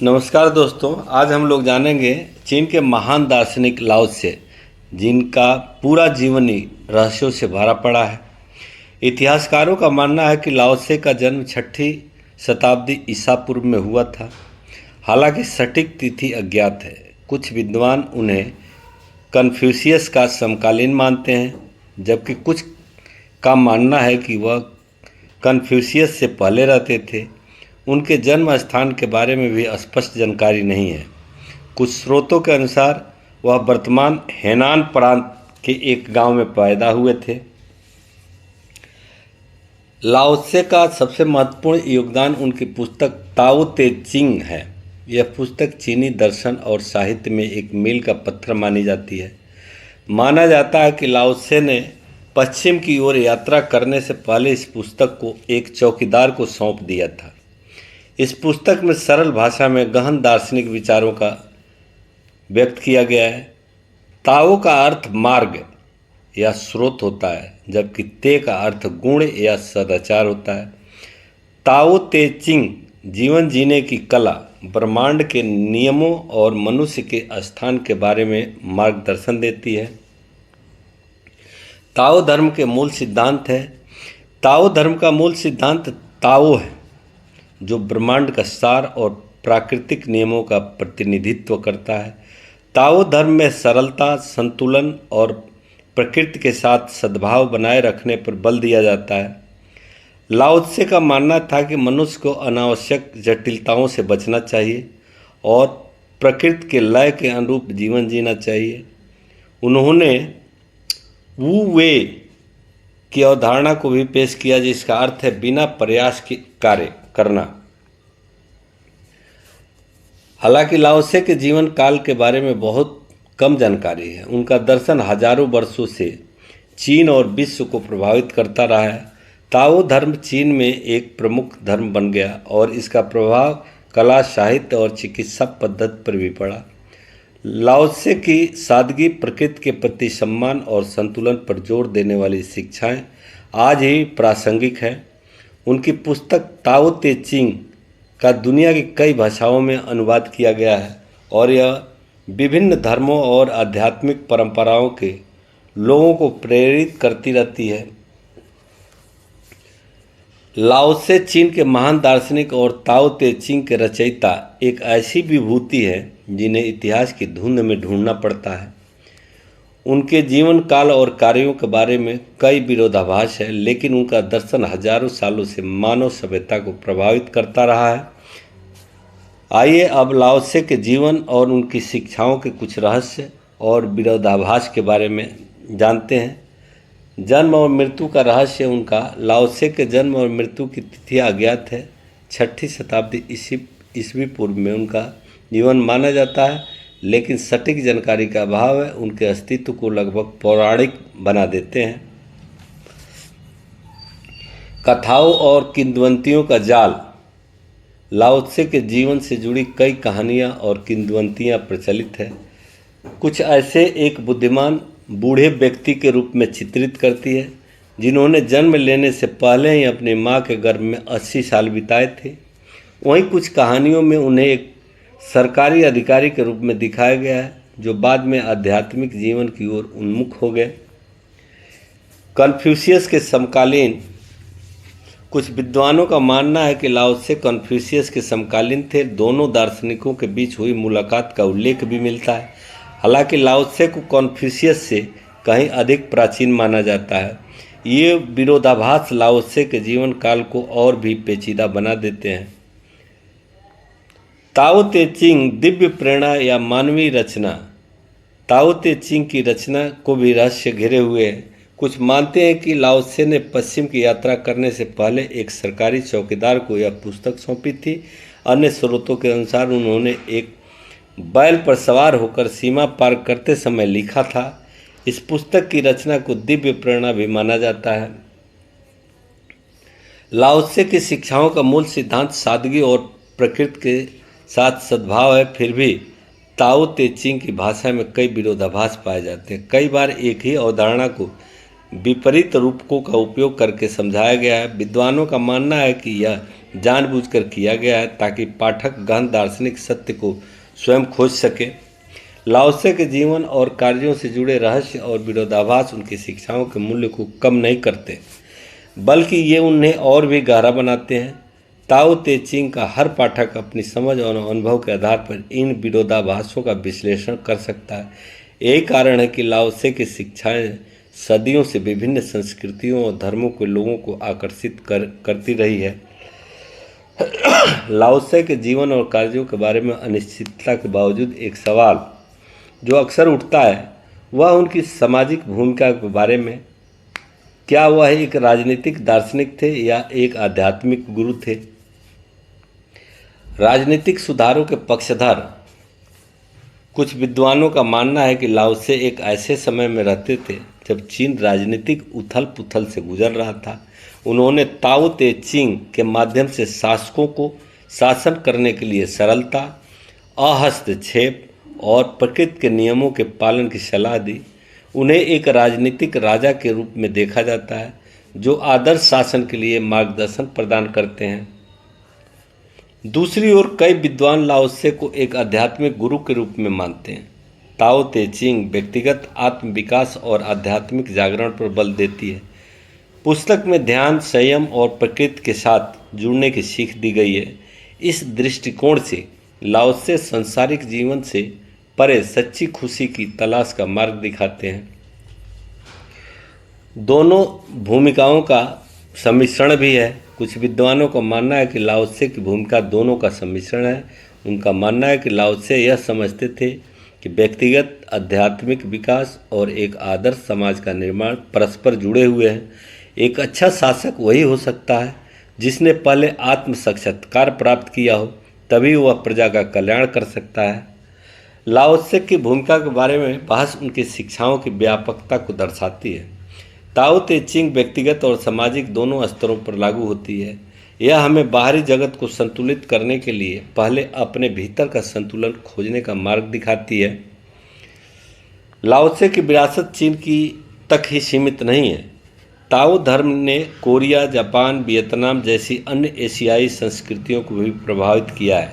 नमस्कार दोस्तों, आज हम लोग जानेंगे चीन के महान दार्शनिक लाओ त्से, जिनका पूरा जीवन ही रहस्यों से भरा पड़ा है। इतिहासकारों का मानना है कि लाओ त्से का जन्म 6ठी शताब्दी ईसा पूर्व में हुआ था। हालांकि सटीक तिथि अज्ञात है। कुछ विद्वान उन्हें कन्फ्यूशियस का समकालीन मानते हैं, जबकि कुछ का मानना है कि वह कन्फ्यूशियस से पहले रहते थे। उनके जन्म स्थान के बारे में भी स्पष्ट जानकारी नहीं है। कुछ स्रोतों के अनुसार वह वर्तमान हेनान प्रांत के एक गांव में पैदा हुए थे। लाओ त्से का सबसे महत्वपूर्ण योगदान उनकी पुस्तक ताओ ते चिंग है। यह पुस्तक चीनी दर्शन और साहित्य में एक मील का पत्थर मानी जाती है। माना जाता है कि लाओ त्से ने पश्चिम की ओर यात्रा करने से पहले इस पुस्तक को एक चौकीदार को सौंप दिया था। इस पुस्तक में सरल भाषा में गहन दार्शनिक विचारों का व्यक्त किया गया है। ताओ का अर्थ मार्ग या स्रोत होता है, जबकि ते का अर्थ गुण या सदाचार होता है। ताओ ते चिंग जीवन जीने की कला, ब्रह्मांड के नियमों और मनुष्य के स्थान के बारे में मार्गदर्शन देती है। ताओ धर्म के मूल सिद्धांत है। ताओ धर्म का मूल सिद्धांत ताओ है, जो ब्रह्मांड का सार और प्राकृतिक नियमों का प्रतिनिधित्व करता है। ताओ धर्म में सरलता, संतुलन और प्रकृति के साथ सद्भाव बनाए रखने पर बल दिया जाता है। लाओ त्से का मानना था कि मनुष्य को अनावश्यक जटिलताओं से बचना चाहिए और प्रकृति के लय के अनुरूप जीवन जीना चाहिए। उन्होंने वू वे की अवधारणा को भी पेश किया, जिसका अर्थ है बिना प्रयास के कार्य करना। हालांकि लाओ त्से के जीवन काल के बारे में बहुत कम जानकारी है। उनका दर्शन हजारों वर्षों से चीन और विश्व को प्रभावित करता रहा है। ताओ धर्म चीन में एक प्रमुख धर्म बन गया और इसका प्रभाव कला, साहित्य और चिकित्सा पद्धति पर भी पड़ा। लाओ त्से की सादगी, प्रकृति के प्रति सम्मान और संतुलन पर जोर देने वाली शिक्षाएं आज ही प्रासंगिक है। उनकी पुस्तक ताओ ते चिंग का दुनिया की कई भाषाओं में अनुवाद किया गया है और यह विभिन्न धर्मों और आध्यात्मिक परंपराओं के लोगों को प्रेरित करती रहती है। लाओ त्से चीन के महान दार्शनिक और ताओ ते चिंग के रचयिता एक ऐसी विभूति है जिन्हें इतिहास की धुंध में ढूंढना पड़ता है। उनके जीवन काल और कार्यों के बारे में कई विरोधाभास है, लेकिन उनका दर्शन हजारों सालों से मानव सभ्यता को प्रभावित करता रहा है। आइए अब लाओ त्से के जीवन और उनकी शिक्षाओं के कुछ रहस्य और विरोधाभास के बारे में जानते हैं। जन्म और मृत्यु का रहस्य उनका। लाओ त्से के जन्म और मृत्यु की तिथि अज्ञात है। 6ठी शताब्दी ईस्वी पूर्व में उनका जीवन माना जाता है, लेकिन सटीक जानकारी का अभाव है। उनके अस्तित्व को लगभग पौराणिक बना देते हैं। कथाओं और किंवदंतियों का जाल। लाओ त्से के जीवन से जुड़ी कई कहानियाँ और किंवदंतियाँ प्रचलित हैं। कुछ ऐसे एक बुद्धिमान बूढ़े व्यक्ति के रूप में चित्रित करती है, जिन्होंने जन्म लेने से पहले ही अपनी माँ के गर्भ में 80 साल बिताए थे। वहीं कुछ कहानियों में उन्हें एक सरकारी अधिकारी के रूप में दिखाया गया है, जो बाद में आध्यात्मिक जीवन की ओर उन्मुख हो गए। कन्फ्यूशियस के समकालीन। कुछ विद्वानों का मानना है कि लाओ त्से कन्फ्यूशियस के समकालीन थे। दोनों दार्शनिकों के बीच हुई मुलाकात का उल्लेख भी मिलता है। हालांकि लाओ त्से को कन्फ्यूशियस से कहीं अधिक प्राचीन माना जाता है। ये विरोधाभास लाओ त्से के जीवन काल को और भी पेचीदा बना देते हैं। ताओ ते चिंग दिव्य प्रेरणा या मानवीय रचना। ताओ ते चिंग की रचना को भी रहस्य घिरे हुए हैं। कुछ मानते हैं कि लाओ त्से ने पश्चिम की यात्रा करने से पहले एक सरकारी चौकीदार को यह पुस्तक सौंपी थी। अन्य स्रोतों के अनुसार उन्होंने एक बैल पर सवार होकर सीमा पार करते समय लिखा था। इस पुस्तक की रचना को दिव्य प्रेरणा भी माना जाता है। लाओ त्से की शिक्षाओं का मूल सिद्धांत सादगी और प्रकृति के साथ सद्भाव है। फिर भी ताओ ते चिंग की भाषा में कई विरोधाभास पाए जाते हैं। कई बार एक ही अवधारणा को विपरीत रूपकों का उपयोग करके समझाया गया है। विद्वानों का मानना है कि यह जानबूझकर किया गया है ताकि पाठक गहन दार्शनिक सत्य को स्वयं खोज सके। लाओत्से के जीवन और कार्यों से जुड़े रहस्य और विरोधाभास उनकी शिक्षाओं के मूल्य को कम नहीं करते, बल्कि ये उन्हें और भी गहरा बनाते हैं। ताओ ते चिंग का हर पाठक अपनी समझ और अनुभव के आधार पर इन विरोधाभासों का विश्लेषण कर सकता है। यही कारण है कि लाओत्से की शिक्षाएं सदियों से विभिन्न संस्कृतियों और धर्मों के लोगों को आकर्षित करती रही है। लाओत्से के जीवन और कार्यों के बारे में अनिश्चितता के बावजूद एक सवाल जो अक्सर उठता है वह उनकी सामाजिक भूमिका के बारे में। क्या वह एक राजनीतिक दार्शनिक थे या एक आध्यात्मिक गुरु थे? राजनीतिक सुधारों के पक्षधर कुछ विद्वानों का मानना है कि लाओत्से एक ऐसे समय में रहते थे जब चीन राजनीतिक उथल पुथल से गुजर रहा था। उन्होंने ताओ ते चिंग के माध्यम से शासकों को शासन करने के लिए सरलता, अहस्तक्षेप और प्रकृति के नियमों के पालन की सलाह दी। उन्हें एक राजनीतिक राजा के रूप में देखा जाता है जो आदर्श शासन के लिए मार्गदर्शन प्रदान करते हैं। दूसरी ओर कई विद्वान लाओत्से को एक आध्यात्मिक गुरु के रूप में मानते हैं। ताओ ते चिंग व्यक्तिगत आत्मविकास और आध्यात्मिक जागरण पर बल देती है। पुस्तक में ध्यान, संयम और प्रकृति के साथ जुड़ने की सीख दी गई है। इस दृष्टिकोण से लाओत्से सांसारिक जीवन से परे सच्ची खुशी की तलाश का मार्ग दिखाते हैं। दोनों भूमिकाओं का सम्मिश्रण भी है। कुछ विद्वानों का मानना है कि लाओत्से की भूमिका दोनों का सम्मिश्रण है। उनका मानना है कि लाओत्से यह समझते थे कि व्यक्तिगत आध्यात्मिक विकास और एक आदर्श समाज का निर्माण परस्पर जुड़े हुए हैं। एक अच्छा शासक वही हो सकता है जिसने पहले आत्म साक्षात्कार प्राप्त किया हो, तभी वह प्रजा का कल्याण कर सकता है। लाओत्से की भूमिका के बारे में बहस उनकी शिक्षाओं की व्यापकता को दर्शाती है। ताओ ते चिंग व्यक्तिगत और सामाजिक दोनों स्तरों पर लागू होती है। यह हमें बाहरी जगत को संतुलित करने के लिए पहले अपने भीतर का संतुलन खोजने का मार्ग दिखाती है। लाओत्से की विरासत चीन की तक ही सीमित नहीं है। ताओ धर्म ने कोरिया, जापान, वियतनाम जैसी अन्य एशियाई संस्कृतियों को भी प्रभावित किया है।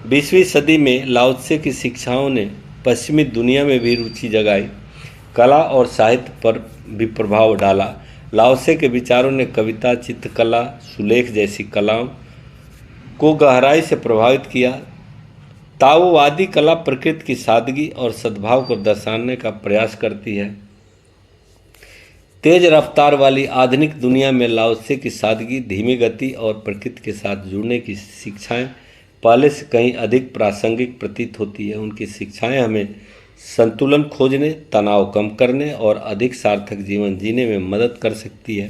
20वीं सदी में लाओत्से की शिक्षाओं ने पश्चिमी दुनिया में भी रुचि जगाई, कला और साहित्य पर भी प्रभाव डाला। लाओत्से के विचारों ने कविता, चित्रकला, सुलेख जैसी कलाओं को गहराई से प्रभावित किया। ताओवादी कला प्रकृति की सादगी और सद्भाव को दर्शाने का प्रयास करती है। तेज रफ्तार वाली आधुनिक दुनिया में लाओत्से की सादगी, धीमी गति और प्रकृति के साथ जुड़ने की शिक्षाएं पहले से कहीं अधिक प्रासंगिक प्रतीत होती है। उनकी शिक्षाएं हमें संतुलन खोजने, तनाव कम करने और अधिक सार्थक जीवन जीने में मदद कर सकती है।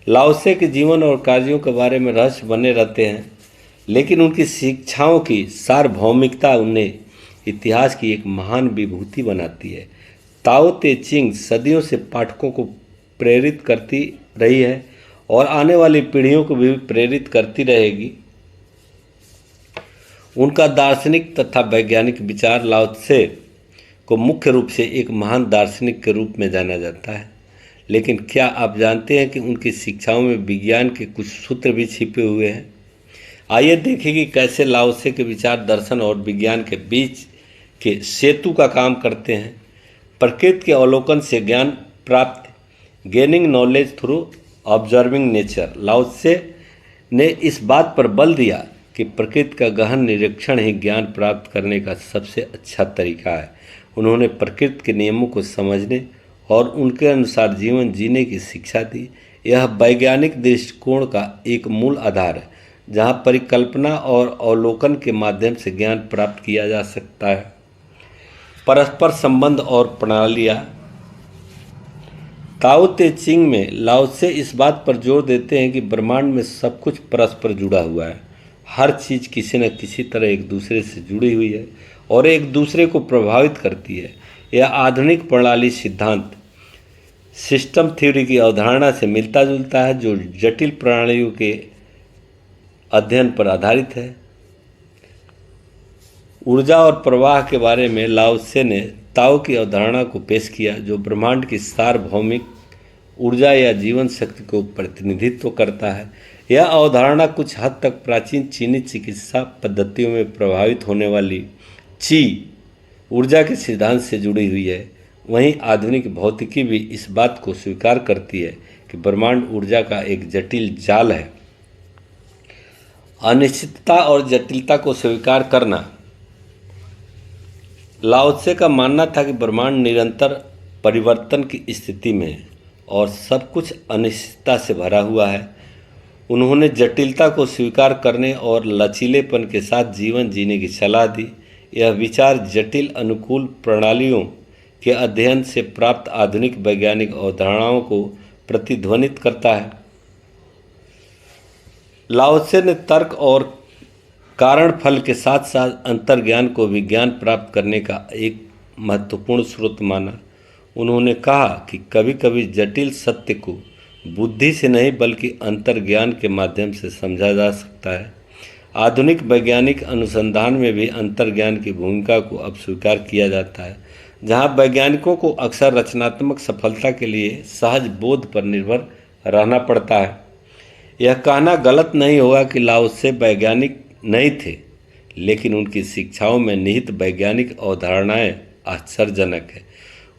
लाओत्से के जीवन और कार्यों के बारे में रहस्य बने रहते हैं, लेकिन उनकी शिक्षाओं की सार्वभौमिकता उन्हें इतिहास की एक महान विभूति बनाती है। ताओ ते चिंग सदियों से पाठकों को प्रेरित करती रही है और आने वाली पीढ़ियों को भी प्रेरित करती रहेगी। उनका दार्शनिक तथा वैज्ञानिक विचार लाओत्से को मुख्य रूप से एक महान दार्शनिक के रूप में जाना जाता है। लेकिन क्या आप जानते हैं कि उनकी शिक्षाओं में विज्ञान के कुछ सूत्र भी छिपे हुए हैं? आइए देखें कि कैसे लाओत्से के विचार दर्शन और विज्ञान के बीच के सेतु का काम करते हैं। प्रकृति के अवलोकन से ज्ञान प्राप्त, gaining knowledge through observing nature. Laozi ने इस बात पर बल दिया कि प्रकृति का गहन निरीक्षण ही ज्ञान प्राप्त करने का सबसे अच्छा तरीका है। उन्होंने प्रकृति के नियमों को समझने और उनके अनुसार जीवन जीने की शिक्षा दी। यह वैज्ञानिक दृष्टिकोण का एक मूल आधार है, जहाँ परिकल्पना और अवलोकन के माध्यम से ज्ञान प्राप्त किया जा सकता है। परस्पर संबंध और प्रणालियाँ। ताओ ते चिंग में लाओत्से इस बात पर जोर देते हैं कि ब्रह्मांड में सब कुछ परस्पर जुड़ा हुआ है। हर चीज़ किसी न किसी तरह एक दूसरे से जुड़ी हुई है और एक दूसरे को प्रभावित करती है। यह आधुनिक प्रणाली सिद्धांत सिस्टम थ्योरी की अवधारणा से मिलता जुलता है, जो जटिल प्रणालियों के अध्ययन पर आधारित है। ऊर्जा और प्रवाह के बारे में लाओत्से ने ताओ की अवधारणा को पेश किया, जो ब्रह्मांड की सार्वभौमिक ऊर्जा या जीवन शक्ति को प्रतिनिधित्व करता है। यह अवधारणा कुछ हद तक प्राचीन चीनी चिकित्सा पद्धतियों में प्रभावित होने वाली ची ऊर्जा के सिद्धांत से जुड़ी हुई है। वहीं आधुनिक भौतिकी भी इस बात को स्वीकार करती है कि ब्रह्मांड ऊर्जा का एक जटिल जाल है। अनिश्चितता और जटिलता को स्वीकार करना। लाओ त्से का मानना था कि ब्रह्मांड निरंतर परिवर्तन की स्थिति में है और सब कुछ अनिश्चितता से भरा हुआ है। उन्होंने जटिलता को स्वीकार करने और लचीलेपन के साथ जीवन जीने की सलाह दी। यह विचार जटिल अनुकूल प्रणालियों के अध्ययन से प्राप्त आधुनिक वैज्ञानिक अवधारणाओं को प्रतिध्वनित करता है। लाओ त्से ने तर्क और कारण फल के साथ साथ अंतर्ज्ञान को विज्ञान प्राप्त करने का एक महत्वपूर्ण स्रोत माना। उन्होंने कहा कि कभी कभी जटिल सत्य को बुद्धि से नहीं बल्कि अंतर्ज्ञान के माध्यम से समझा जा सकता है। आधुनिक वैज्ञानिक अनुसंधान में भी अंतर्ज्ञान की भूमिका को अब स्वीकार किया जाता है, जहां वैज्ञानिकों को अक्सर रचनात्मक सफलता के लिए सहज बोध पर निर्भर रहना पड़ता है। यह कहना गलत नहीं होगा कि लाओ त्से वैज्ञानिक नहीं थे, लेकिन उनकी शिक्षाओं में निहित वैज्ञानिक अवधारणाएं आश्चर्यजनक है।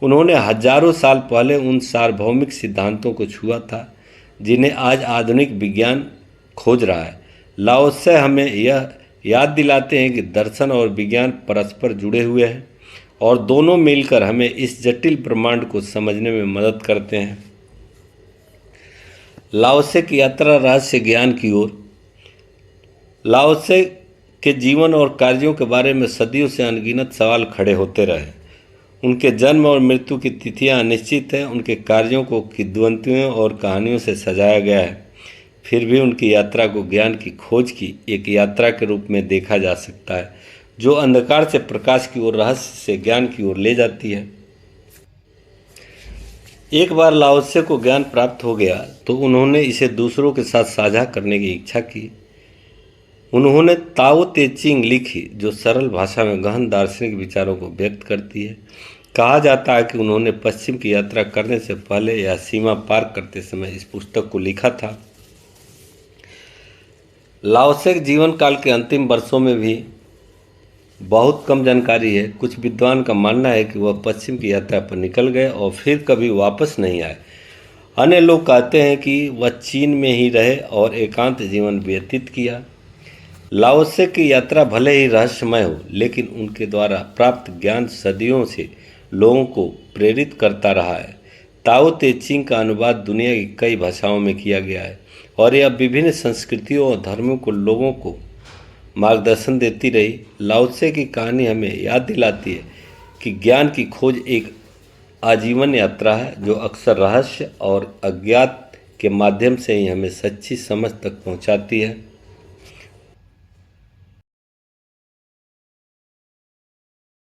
उन्होंने हजारों साल पहले उन सार्वभौमिक सिद्धांतों को छुआ था जिन्हें आज आधुनिक विज्ञान खोज रहा है। लाओ त्से हमें यह याद दिलाते हैं कि दर्शन और विज्ञान परस्पर जुड़े हुए हैं और दोनों मिलकर हमें इस जटिल ब्रह्मांड को समझने में मदद करते हैं। लाओ त्से की यात्रा रहस्य ज्ञान की ओर। लाओ त्से के जीवन और कार्यों के बारे में सदियों से अनगिनत सवाल खड़े होते रहे। उनके जन्म और मृत्यु की तिथियां अनिश्चित हैं। उनके कार्यों को किंवदंतियों और कहानियों से सजाया गया है, फिर भी उनकी यात्रा को ज्ञान की खोज की एक यात्रा के रूप में देखा जा सकता है, जो अंधकार से प्रकाश की ओर, रहस्य से ज्ञान की ओर ले जाती है। एक बार लाओ त्से को ज्ञान प्राप्त हो गया तो उन्होंने इसे दूसरों के साथ साझा करने की इच्छा की। उन्होंने ताओ ते चिंग लिखी, जो सरल भाषा में गहन दार्शनिक विचारों को व्यक्त करती है। कहा जाता है कि उन्होंने पश्चिम की यात्रा करने से पहले या सीमा पार करते समय इस पुस्तक को लिखा था। लाओ त्से के जीवन काल के अंतिम वर्षों में भी बहुत कम जानकारी है। कुछ विद्वान का मानना है कि वह पश्चिम की यात्रा पर निकल गए और फिर कभी वापस नहीं आए। अन्य लोग कहते हैं कि वह चीन में ही रहे और एकांत जीवन व्यतीत किया। लाओ त्से की यात्रा भले ही रहस्यमय हो, लेकिन उनके द्वारा प्राप्त ज्ञान सदियों से लोगों को प्रेरित करता रहा है। ताओ ते चिंग का अनुवाद दुनिया की कई भाषाओं में किया गया है और यह विभिन्न संस्कृतियों और धर्मों को लोगों को मार्गदर्शन देती रही। लाओ त्से की कहानी हमें याद दिलाती है कि ज्ञान की खोज एक आजीवन यात्रा है, जो अक्सर रहस्य और अज्ञात के माध्यम से ही हमें सच्ची समझ तक पहुंचाती है।